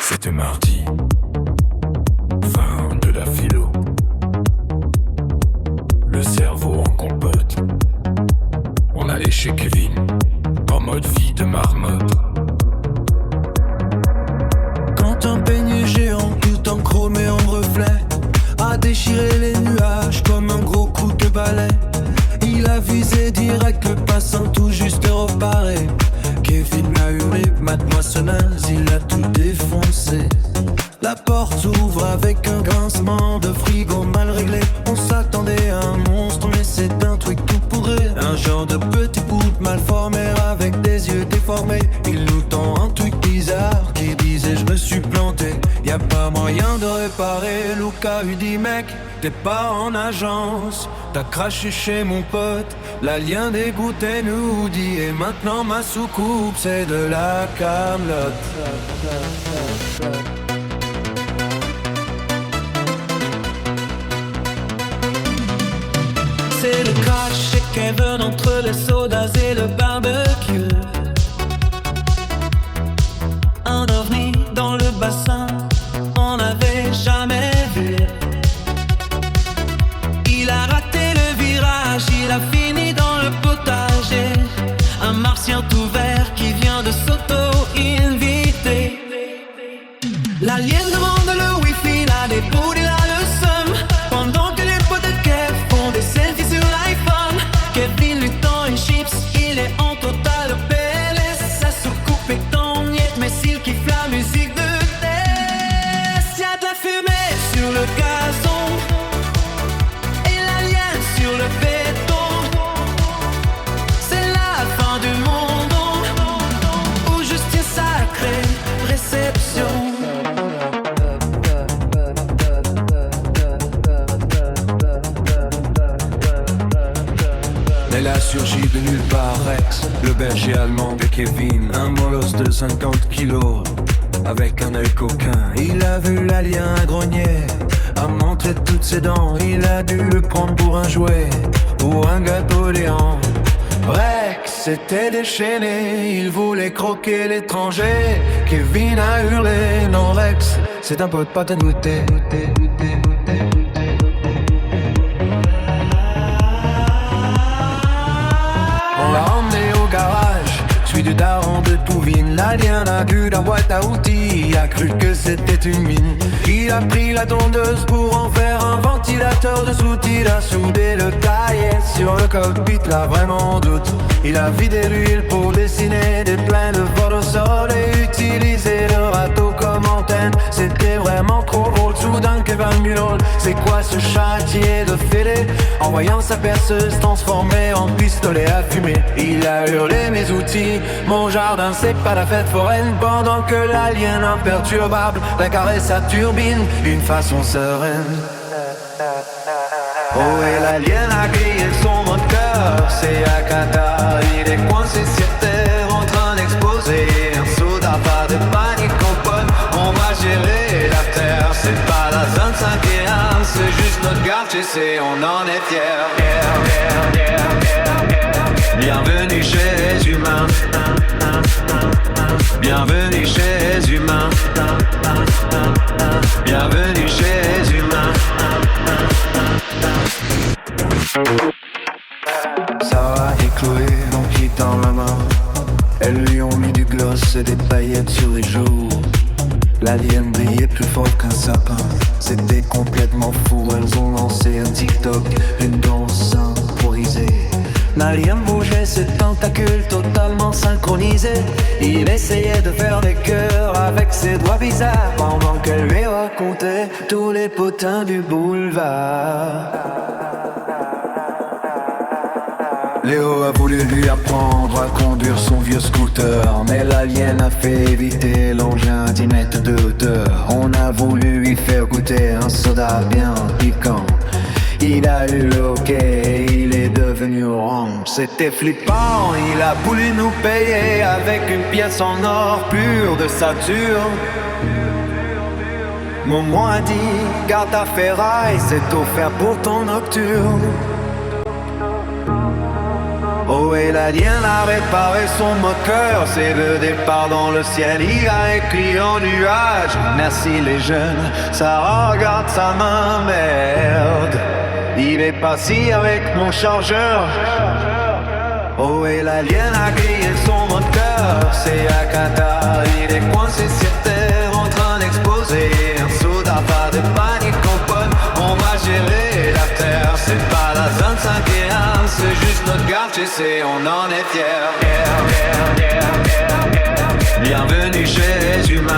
C'était mardi, fin de la philo. Le cerveau en compote. On allait chez Kevin, en mode vie de marmotte. Quand un peigne géant, tout en chrome et en reflet, a déchiré les nuages comme un gros coup de balai. Il a visé direct le passant tout juste reparé. Kevin a hurlé, mademoiselle, il a tout défoncé. La porte s'ouvre avec un grincement de frigo mal réglé. On s'attendait à un monstre mais c'est un truc tout pourri. Un genre de petit poulpe mal formé avec des yeux déformés. Il nous tend un truc bizarre qui disait je me suis planté. Y a pas moyen de réparer. Luca lui dit mec, t'es pas en agence. T'as craché chez mon pote, l'alien dégoûté nous dit. Et maintenant ma soucoupe c'est de la camelote. C'est le crash chez Kevin entre les sodas et le barbecue. Un ovni dans le bassin, on n'avait jamais vu. Il a raté le virage, il a fini dans le potager. Un martien tout vert qui vient de s'auto-inviter. L'alien demande le wifi, la dépôt, il a le seum. Pendant que les potes de Kev font des selfies sur l'iPhone, Kevin lui tend une chips, il est en total PLS. Sa soucoupe est en miettes, mais s'il kiffe la musique de Tess. Y'a de la fumée sur le gazon et l'alien sur le béton. C'est la fin du monde ou juste une sacrée réception. Elle a surgi de nulle part, Rex, le berger allemand de Kevin. Un molosse de 50 kilos, avec un œil coquin. Il a vu l'alien grogner, a montré toutes ses dents. Il a dû le prendre pour un jouet ou un gâteau géant. Rex s'était déchaîné, il voulait croquer l'étranger. Kevin a hurlé, non Rex, c'est un pote pas de goûter. On l'a emmené au garage, celui du daron de Pouvine. L'alien a vu la boîte à outils, il a cru que c'était une mine. Il a pris la tondeuse pour en faire un ventilateur de soute. Il a soudé le taillet sur le cockpit, là vraiment doute. Il a vidé l'huile pour dessiner des pleins de vol au sol et utiliser le râteau comme antenne. C'était vraiment trop drôle, soudain Kevin Mulol. C'est quoi ce châtier de fêlé? En voyant sa perceuse transformée en pistolet à fumer, il a hurlé mes outils, mon jardin c'est pas la fête foraine. Pendant que l'alien imperturbable la caresse sa turbine d'une façon sereine. Oh et l'alien a grillé son moteur, c'est à Qatar. Il est coincé sur terre en train d'exploser un soda, pas de panique au pote, on va gérer la terre. C'est pas la zone 51, c'est juste notre garde, tu sais, on en est fiers. Bienvenue chez les humains. Bienvenue chez les humains. Bienvenue chez les humains. Sarah et Chloé en quittant la main, elles lui ont mis du gloss et des paillettes sur les joues. L'alien brillait plus fort qu'un sapin, c'était complètement fou. Elles ont lancé un TikTok, une danse improvisée. L'alien bougeait ses tentacules totalement synchronisés. Il essayait de faire des cœurs avec ses doigts bizarres, pendant qu'elle lui racontait tous les potins du boulevard. Léo a voulu lui apprendre à conduire son vieux scooter, mais l'alien a fait éviter l'engin à 10 mètres de hauteur. On a voulu lui faire goûter un soda bien piquant. Il a eu le hockey, il est devenu orange. C'était flippant, il a voulu nous payer avec une pièce en or pur de Saturne. Momo a dit, garde ta ferraille, c'est offert pour ton nocturne. Oh Oh, et l'alien a réparé son moteur, c'est le départ dans le ciel, il a écrit en nuage. Merci les jeunes, ça regarde sa main, merde. Il est parti avec mon chargeur. Oh, et l'alien a grillé son moteur, c'est à Qatar, il est coincé sur terre en train d'exploser. Un soda, pas de panique, compote, on va gérer la terre. C'est pas la zone 51, c'est juste notre quartier, c'est on en est fiers. Bienvenue chez les humains.